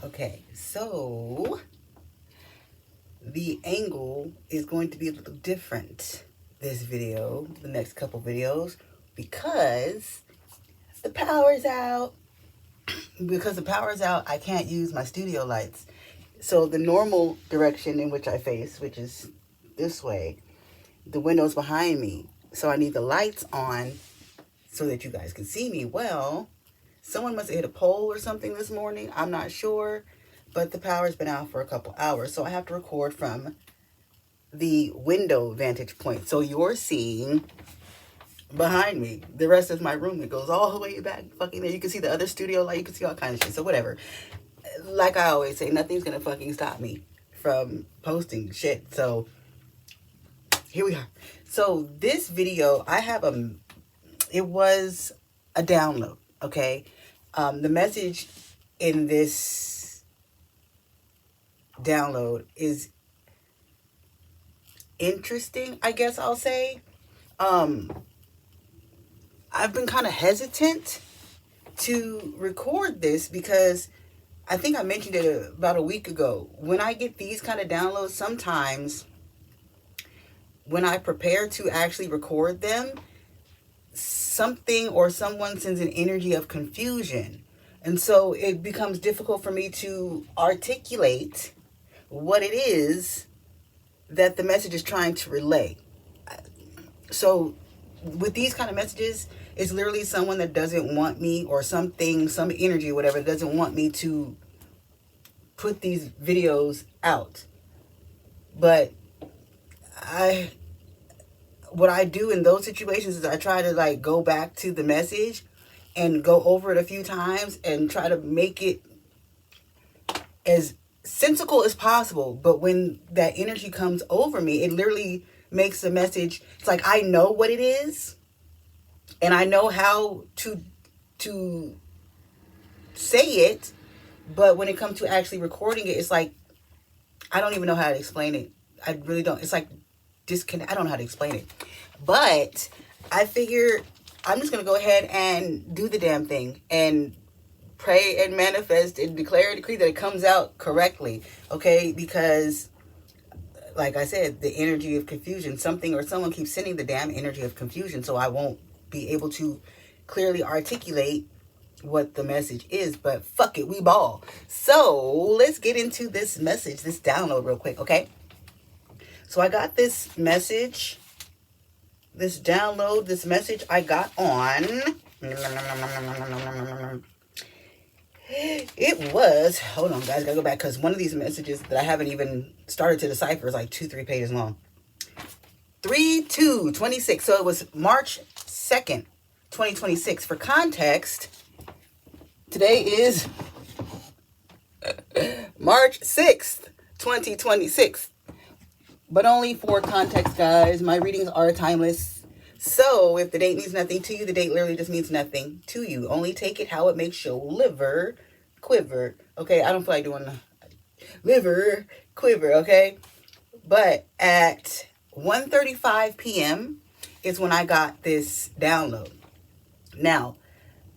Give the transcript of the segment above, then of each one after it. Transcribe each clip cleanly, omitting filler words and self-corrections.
Okay, so the angle is going to be a little different this video, the next couple videos, because the power's out. Because the power's out, I can't use my studio lights. So the normal direction in which I face, which is this way, the window's behind me. So I need the lights on so that you guys can see me. Well, someone must have hit a pole or something this morning. I'm not sure, but the power's been out for a couple hours. So I have to record from the window vantage point. So you're seeing behind me the rest of my room. It goes all the way back fucking there. You can see the other studio light. You can see all kinds of shit. So whatever. Like I always say, nothing's going to fucking stop me from posting shit. So here we are. So this video, it was a download, okay? The message in this download is interesting, I guess I'll say. I've been kind of hesitant to record this because I think I mentioned it about a week ago. When I get these kind of downloads, sometimes when I prepare to actually record them, something or someone sends an energy of confusion. And so it becomes difficult for me to articulate what it is that the message is trying to relay. So with these kind of messages, it's literally someone that doesn't want me, or something, some energy or whatever, doesn't want me to put these videos out. But what I do in those situations is I try to like go back to the message and go over it a few times and try to make it as sensical as possible. But when that energy comes over me, it literally makes the message, it's like I know what it is and I know how to say it, but when it comes to actually recording it, it's like I don't even know how to explain it. I really don't. It's like disconnect. I don't know how to explain it. But I figure I'm just going to go ahead and do the damn thing and pray and manifest and declare and decree that it comes out correctly. Okay? Because like I said, the energy of confusion, something or someone keeps sending the damn energy of confusion, so I won't be able to clearly articulate what the message is. But fuck it, we ball. So let's get into this message, this download real quick, okay? So I got this message, this download, this message I got on. It was, hold on guys, gotta go back because one of these messages that I haven't even started to decipher is like 2-3 pages long. 3/2/26. So it was March 2nd, 2026. For context, today is March 6th, 2026. But only for context, guys. My readings are timeless. So if the date means nothing to you, the date literally just means nothing to you. Only take it how it makes your liver quiver. Okay, I don't feel like doing the liver quiver, okay? But at 1:35 p.m. is when I got this download. Now,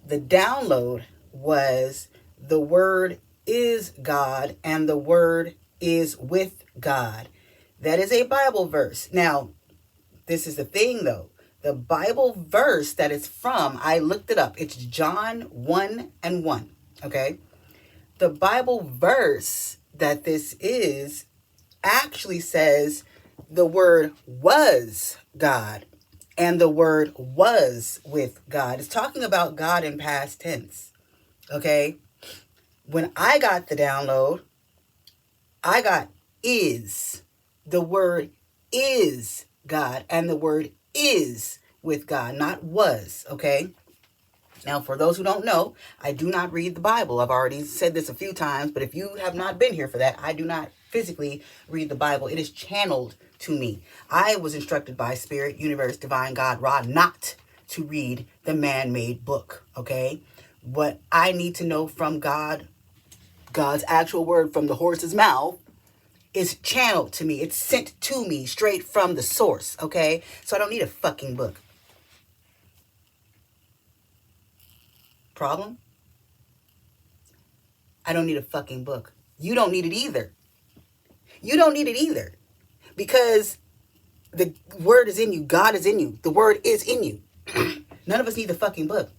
the download was the word is God and the word is with God. That is a Bible verse. Now, this is the thing though. The Bible verse that it's from, I looked it up. It's John 1:1. Okay? The Bible verse that this is actually says the word was God and the word was with God. It's talking about God in past tense. Okay? When I got the download, I got is. The word is God and the word is with God, not was, okay? Now, for those who don't know, I do not read the Bible. I've already said this a few times, but if you have not been here for that, I do not physically read the Bible. It is channeled to me. I was instructed by Spirit, Universe, Divine, God, Ra, not to read the man-made book, okay? What I need to know from God, God's actual word from the horse's mouth, is channeled to me. It's sent to me straight from the source, okay? So I don't need a fucking book. Problem? I don't need a fucking book. You don't need it either. You don't need it either. Because the word is in you. God is in you. The word is in you. None of us need the fucking book.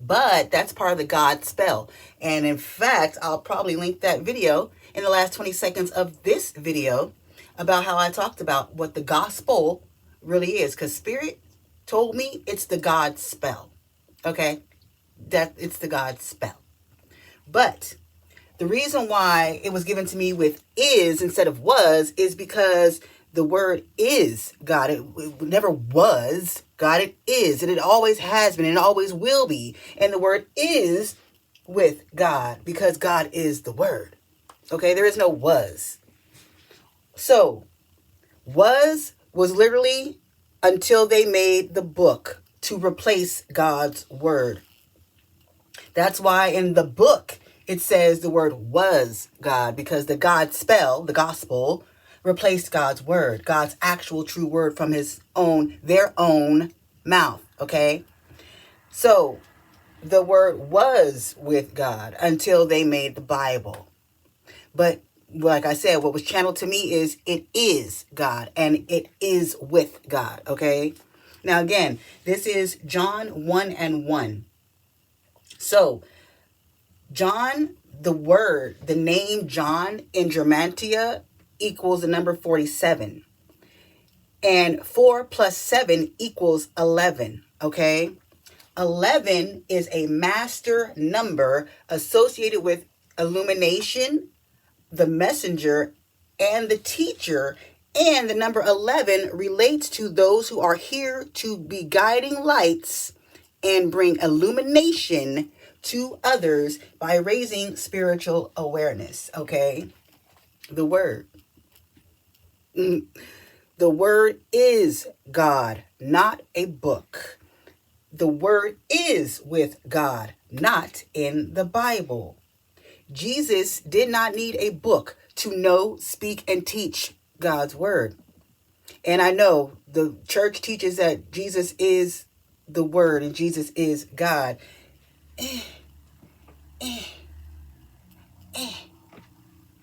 But that's part of the God spell. And in fact, I'll probably link that video in the last 20 seconds of this video about how I talked about what the gospel really is. Because Spirit told me it's the God spell. Okay? That it's the God spell. But the reason why it was given to me with is instead of was is because the word is God. It never was God. It is. And it always has been and it always will be. And the word is with God because God is the word. Okay? There is no was. So, was literally until they made the book to replace God's word. That's why in the book it says the word was God because the God spell, the gospel, replaced God's word, God's actual true word from their own mouth. Okay. So the word was with God until they made the Bible. But like I said, what was channeled to me is it is God and it is with God. Okay. Now again, this is John 1:1. So John, the word, the name John in Germantia equals the number 47. And 4 plus 7 equals 11. Okay. 11 is a master number associated with illumination, the messenger, and the teacher. And the number 11 relates to those who are here to be guiding lights and bring illumination to others by raising spiritual awareness. Okay. The word. The word is God, not a book. The word is with God, not in the Bible. Jesus did not need a book to know, speak, and teach God's word. And I know the church teaches that Jesus is the word and Jesus is God.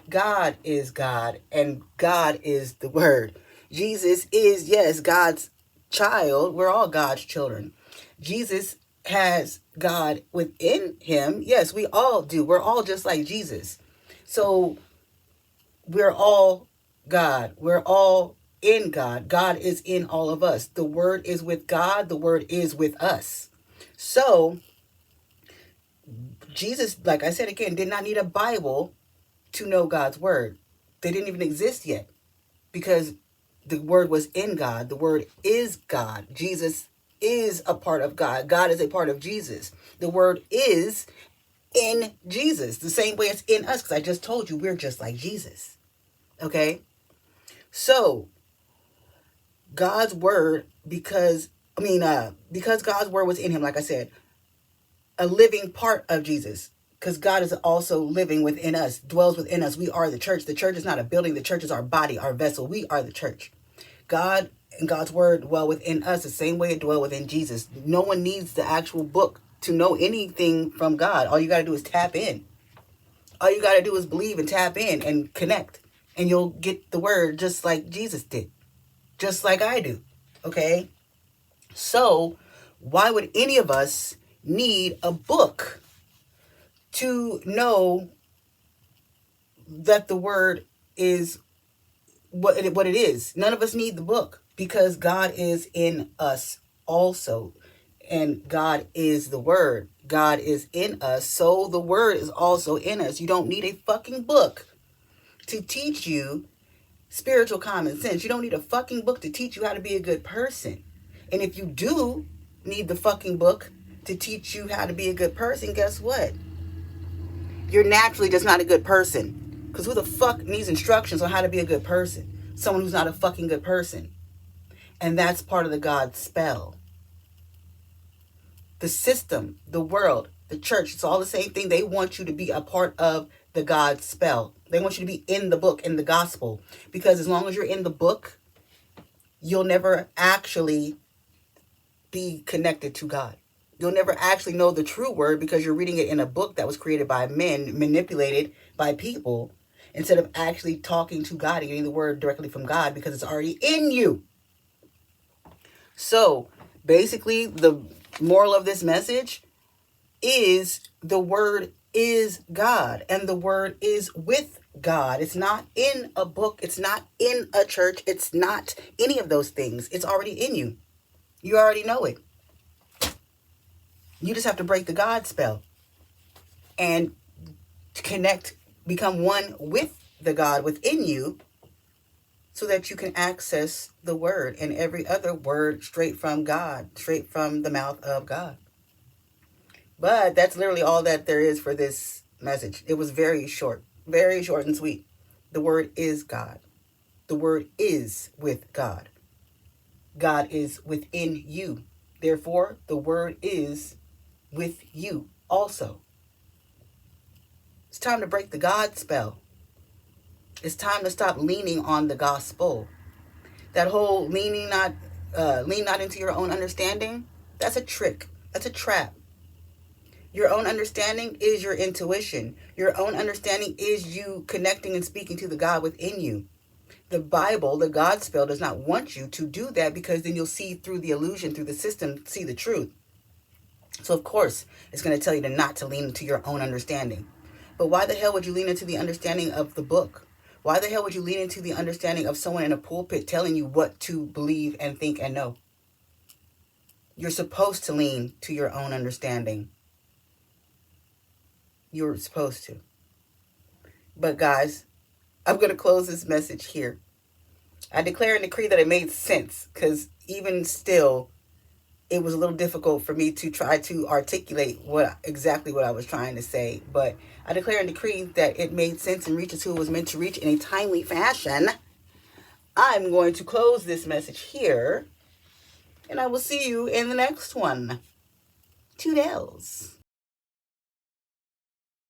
God is God and God is the word. Jesus is, yes, God's child. We're all God's children. Jesus has God within him. Yes, we all do. We're all just like Jesus. So we're all God. We're all in God. God is in all of us. The word is with God. The word is with us. So Jesus, like I said again, did not need a Bible to know God's word. They didn't even exist yet because the word was in God. The word is God. Jesus is a part of God. God is a part of Jesus. The word is in Jesus, the same way it's in us, because I just told you we're just like Jesus. Okay? So, God's word, because God's word was in him, like I said, a living part of Jesus, because God is also living within us, dwells within us. We are the church. The church is not a building. The church is our body, our vessel. We are the church. God and God's word dwell within us the same way it dwell within Jesus. No one needs the actual book to know anything from God. All you got to do is tap in. All you got to do is believe and tap in and connect. And you'll get the word just like Jesus did. Just like I do. Okay? So, why would any of us need a book to know that the word is what it is? None of us need the book because God is in us also. And God is the word. God is in us. So the word is also in us. You don't need a fucking book to teach you spiritual common sense. You don't need a fucking book to teach you how to be a good person. And if you do need the fucking book to teach you how to be a good person, guess what? You're naturally just not a good person. Because who the fuck needs instructions on how to be a good person? Someone who's not a fucking good person. And that's part of the God spell. The system, the world, the church, it's all the same thing. They want you to be a part of the God spell. They want you to be in the book, in the gospel. Because as long as you're in the book, you'll never actually be connected to God. You'll never actually know the true word because you're reading it in a book that was created by men, manipulated by people, instead of actually talking to God and getting the word directly from God because it's already in you. So basically, the moral of this message is the word is God and the word is with God. It's not in a book. It's not in a church. It's not any of those things. It's already in you. You already know it. You just have to break the God spell and connect, become one with the God within you so that you can access the word and every other word straight from God, straight from the mouth of God. But that's literally all that there is for this message. It was very short and sweet. The word is God. The word is with God. God is within you. Therefore, the word is with you also. It's time to break the God spell. It's time to stop leaning on the gospel. That whole lean not into your own understanding, that's a trick. That's a trap. Your own understanding is your intuition. Your own understanding is you connecting and speaking to the God within you. The Bible, the God spell, does not want you to do that because then you'll see through the illusion, through the system, see the truth. So, of course, it's going to tell you not to lean into your own understanding. But why the hell would you lean into the understanding of the book? Why the hell would you lean into the understanding of someone in a pulpit telling you what to believe and think and know? You're supposed to lean to your own understanding. You're supposed to. But guys, I'm going to close this message here. I declare and decree that it made sense because even still, it was a little difficult for me to try to articulate exactly what I was trying to say. But I declare and decree that it made sense and reaches who it was meant to reach in a timely fashion. I'm going to close this message here. And I will see you in the next one. Toodles.